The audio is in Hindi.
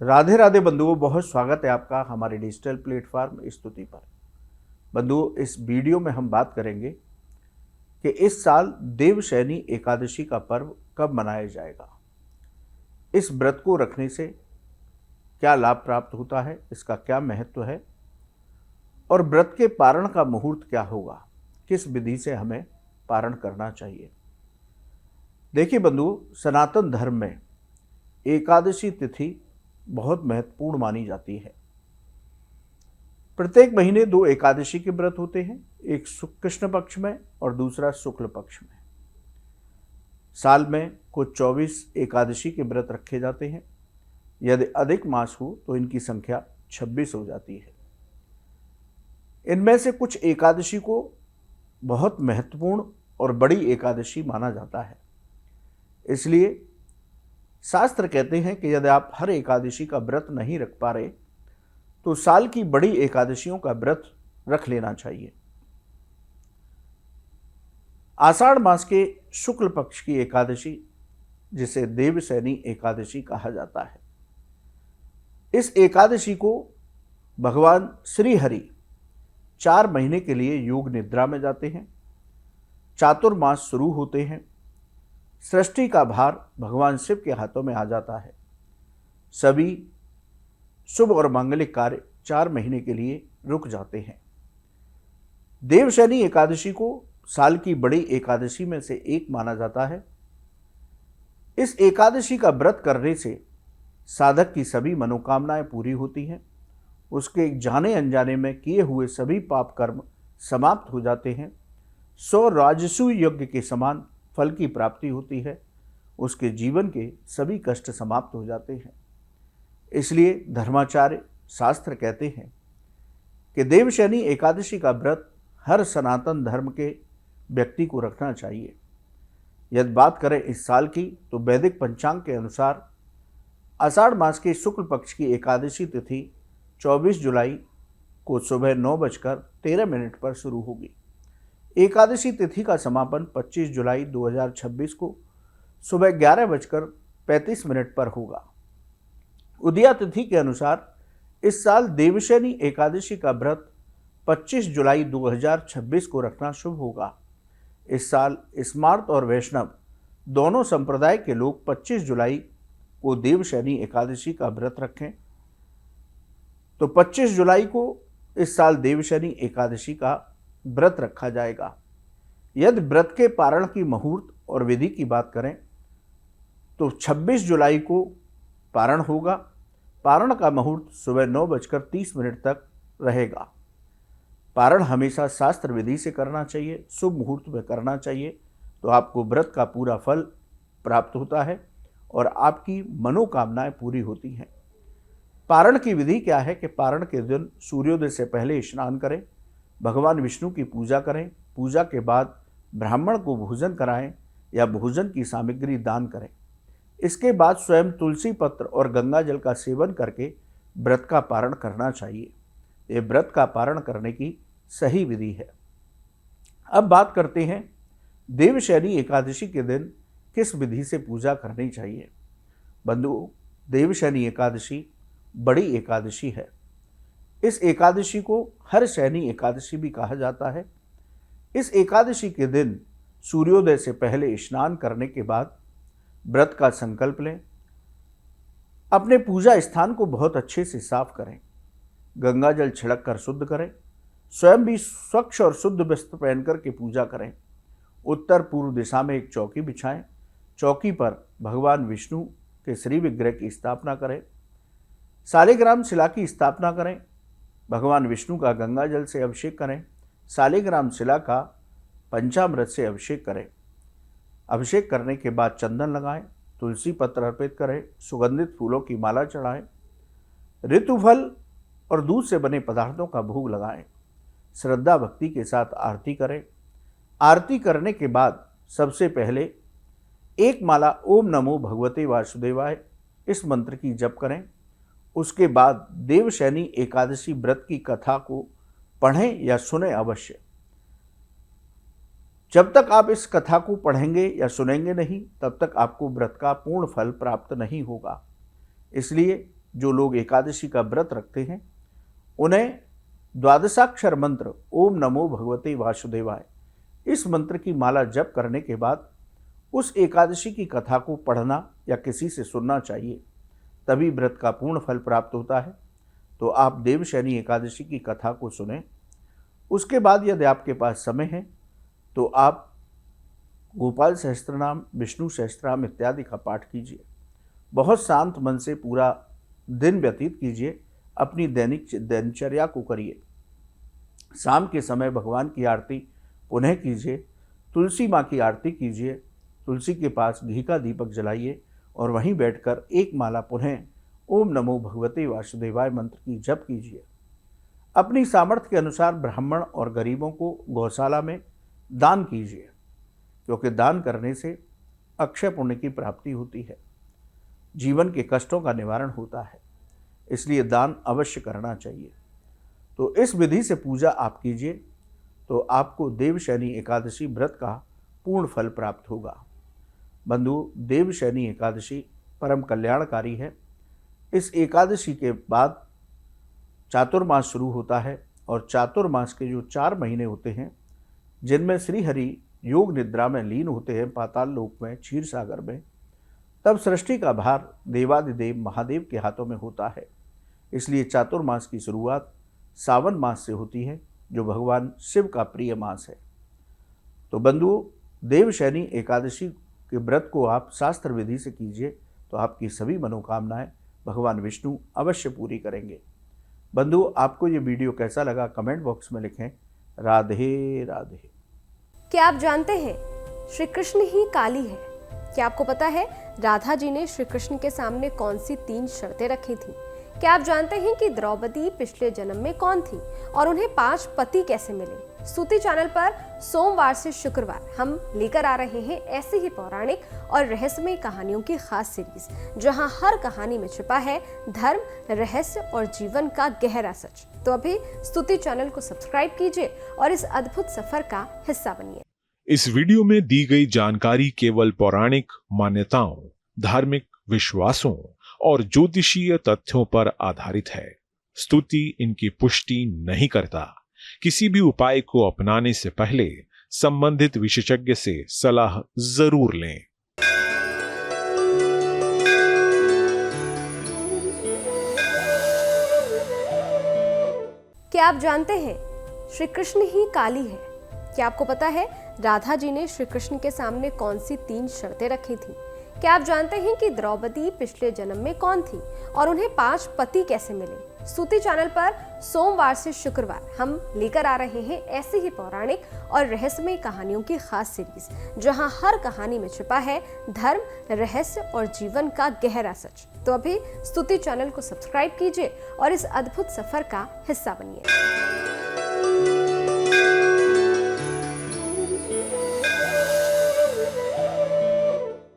राधे राधे बंधुओं, बहुत स्वागत है आपका हमारे डिजिटल प्लेटफॉर्म स्तुति पर। बंधुओं, इस वीडियो में हम बात करेंगे कि इस साल देवशयनी एकादशी का पर्व कब मनाया जाएगा। इस व्रत को रखने से क्या लाभ प्राप्त होता है, इसका क्या महत्व है और व्रत के पारण का मुहूर्त क्या होगा, किस विधि से हमें पारण करना चाहिए। देखिए बंधुओं, सनातन धर्म में एकादशी तिथि बहुत महत्वपूर्ण मानी जाती है। प्रत्येक महीने दो एकादशी के व्रत होते हैं, एक कृष्ण पक्ष में और दूसरा शुक्ल पक्ष में। साल में कुछ 24 एकादशी के व्रत रखे जाते हैं। यदि अधिक मास हो तो इनकी संख्या 26 हो जाती है। इनमें से कुछ एकादशी को बहुत महत्वपूर्ण और बड़ी एकादशी माना जाता है। इसलिए शास्त्र कहते हैं कि यदि आप हर एकादशी का व्रत नहीं रख पा रहे तो साल की बड़ी एकादशियों का व्रत रख लेना चाहिए। आषाढ़ मास के शुक्ल पक्ष की एकादशी, जिसे देवशयनी एकादशी कहा जाता है, इस एकादशी को भगवान श्री हरि 4 महीने के लिए योग निद्रा में जाते हैं। चातुर्मास शुरू होते हैं। सृष्टि का भार भगवान शिव के हाथों में आ जाता है। सभी शुभ और मांगलिक कार्य 4 महीने के लिए रुक जाते हैं। देवशयनी एकादशी को साल की बड़ी एकादशी में से एक माना जाता है। इस एकादशी का व्रत करने से साधक की सभी मनोकामनाएं पूरी होती हैं। उसके जाने अनजाने में किए हुए सभी पाप कर्म समाप्त हो जाते हैं। 100 राजसूय यज्ञ के समान फल की प्राप्ति होती है। उसके जीवन के सभी कष्ट समाप्त हो जाते हैं। इसलिए धर्माचार्य शास्त्र कहते हैं कि देवशयनी एकादशी का व्रत हर सनातन धर्म के व्यक्ति को रखना चाहिए। यदि बात करें इस साल की तो वैदिक पंचांग के अनुसार आषाढ़ मास के शुक्ल पक्ष की एकादशी तिथि 24 जुलाई को सुबह 9:13 पर शुरू होगी। एकादशी तिथि का समापन 25 जुलाई 2026 को सुबह 11:35 पर होगा। उदया तिथि के अनुसार इस साल देवशयनी एकादशी का व्रत 25 जुलाई 2026 को रखना शुभ होगा। इस साल स्मार्त और वैष्णव दोनों संप्रदाय के लोग 25 जुलाई को देवशयनी एकादशी का व्रत रखें। तो 25 जुलाई को इस साल देवशयनी एकादशी का व्रत रखा जाएगा। यदि व्रत के पारण की मुहूर्त और विधि की बात करें तो 26 जुलाई को पारण होगा। पारण का मुहूर्त सुबह 9:30 तक रहेगा। पारण हमेशा शास्त्र विधि से करना चाहिए, शुभ मुहूर्त में करना चाहिए, तो आपको व्रत का पूरा फल प्राप्त होता है और आपकी मनोकामनाएं पूरी होती हैं। पारण की विधि क्या है कि पारण के दिन सूर्योदय से पहले स्नान करें, भगवान विष्णु की पूजा करें, पूजा के बाद ब्राह्मण को भोजन कराएं या भोजन की सामग्री दान करें। इसके बाद स्वयं तुलसी पत्र और गंगा जल का सेवन करके व्रत का पारण करना चाहिए। ये व्रत का पारण करने की सही विधि है। अब बात करते हैं देवशयनी एकादशी के दिन किस विधि से पूजा करनी चाहिए। बंधुओं, देवशयनी एकादशी बड़ी एकादशी है। इस एकादशी को हर शयनी एकादशी भी कहा जाता है। इस एकादशी के दिन सूर्योदय से पहले स्नान करने के बाद व्रत का संकल्प लें। अपने पूजा स्थान को बहुत अच्छे से साफ करें, गंगा जल छिड़क कर शुद्ध करें, स्वयं भी स्वच्छ और शुद्ध वस्त्र पहनकर के पूजा करें। उत्तर पूर्व दिशा में एक चौकी बिछाएं। चौकी पर भगवान विष्णु के श्री विग्रह की स्थापना करें। शालिग्राम शिला की स्थापना करें। भगवान विष्णु का गंगा जल से अभिषेक करें। शालिग्राम शिला का पंचामृत से अभिषेक करें। अभिषेक करने के बाद चंदन लगाएं, तुलसी पत्र अर्पित करें, सुगंधित फूलों की माला चढ़ाएं, ऋतुफल और दूध से बने पदार्थों का भोग लगाएं। श्रद्धा भक्ति के साथ आरती करें। आरती करने के बाद सबसे पहले एक माला ओम नमो भगवते वासुदेवाय इस मंत्र की जप करें। उसके बाद देवशयनी एकादशी व्रत की कथा को पढ़ें या सुने अवश्य। जब तक आप इस कथा को पढ़ेंगे या सुनेंगे नहीं, तब तक आपको व्रत का पूर्ण फल प्राप्त नहीं होगा। इसलिए जो लोग एकादशी का व्रत रखते हैं उन्हें द्वादशाक्षर मंत्र ओम नमो भगवते वासुदेवाय इस मंत्र की माला जप करने के बाद उस एकादशी की कथा को पढ़ना या किसी से सुनना चाहिए, तभी व्रत का पूर्ण फल प्राप्त होता है। तो आप देवशयनी एकादशी की कथा को सुनें। उसके बाद यदि आपके पास समय है तो आप गोपाल सहस्त्रनाम, विष्णु सहस्त्रनाम इत्यादि का पाठ कीजिए। बहुत शांत मन से पूरा दिन व्यतीत कीजिए, अपनी दैनिक दिनचर्या को करिए। शाम के समय भगवान की आरती पुनः कीजिए, तुलसी माँ की आरती कीजिए, तुलसी के पास घी का दीपक जलाइए और वहीं बैठकर एक माला पुनः ओम नमो भगवते वासुदेवाय मंत्र की जप कीजिए। अपनी सामर्थ्य के अनुसार ब्राह्मण और गरीबों को गौशाला में दान कीजिए, क्योंकि दान करने से अक्षय पुण्य की प्राप्ति होती है, जीवन के कष्टों का निवारण होता है, इसलिए दान अवश्य करना चाहिए। तो इस विधि से पूजा आप कीजिए तो आपको देवशयनी एकादशी व्रत का पूर्ण फल प्राप्त होगा। बंधु, देवशयनी एकादशी परम कल्याणकारी है। इस एकादशी के बाद चातुर्मास शुरू होता है और चातुर्मास के जो 4 महीने होते हैं जिनमें श्री हरि योग निद्रा में लीन होते हैं पाताल लोक में, क्षीर सागर में, तब सृष्टि का भार देवादिदेव महादेव के हाथों में होता है। इसलिए चातुर्मास की शुरुआत सावन मास से होती है, जो भगवान शिव का प्रिय मास है। तो बंधुओं, देवशयनी एकादशी के व्रत को आप शास्त्र विधि से कीजिए तो आपकी सभी मनोकामनाएं भगवान विष्णु अवश्य पूरी करेंगे। बंधु, आपको ये वीडियो कैसा लगा कमेंट बॉक्स में लिखें। राधे राधे। क्या आप जानते हैं श्री कृष्ण ही काली है? क्या आपको पता है राधा जी ने श्री कृष्ण के सामने कौन सी 3 शर्तें रखी थी? क्या आप जानते हैं कि द्रौपदी पिछले जन्म में कौन थी और उन्हें 5 पति कैसे मिले? स्तुति चैनल पर सोमवार से शुक्रवार हम लेकर आ रहे हैं ऐसी ही पौराणिक और रहस्यमय कहानियों की खास सीरीज, जहां हर कहानी में छिपा है धर्म, रहस्य और जीवन का गहरा सच। तो अभी स्तुति चैनल को सब्सक्राइब कीजिए और इस अद्भुत सफर का हिस्सा बनिए। इस वीडियो में दी गई जानकारी केवल पौराणिक मान्यताओं, धार्मिक विश्वासों और ज्योतिषीय तथ्यों पर आधारित है। स्तुति इनकी पुष्टि नहीं करता। किसी भी उपाय को अपनाने से पहले संबंधित विशेषज्ञ से सलाह जरूर लें। क्या आप जानते हैं श्री कृष्ण ही काली है? क्या आपको पता है राधा जी ने श्री कृष्ण के सामने कौन सी 3 शर्तें रखी थी? क्या आप जानते हैं कि द्रौपदी पिछले जन्म में कौन थी और उन्हें 5 पति कैसे मिले? स्तुति चैनल पर सोमवार से शुक्रवार हम लेकर आ रहे हैं ऐसी ही पौराणिक और रहस्यमय कहानियों की खास सीरीज, जहां हर कहानी में छिपा है धर्म, रहस्य और जीवन का गहरा सच। तो अभी स्तुति चैनल को सब्सक्राइब कीजिए और इस अद्भुत सफर का हिस्सा बनिए।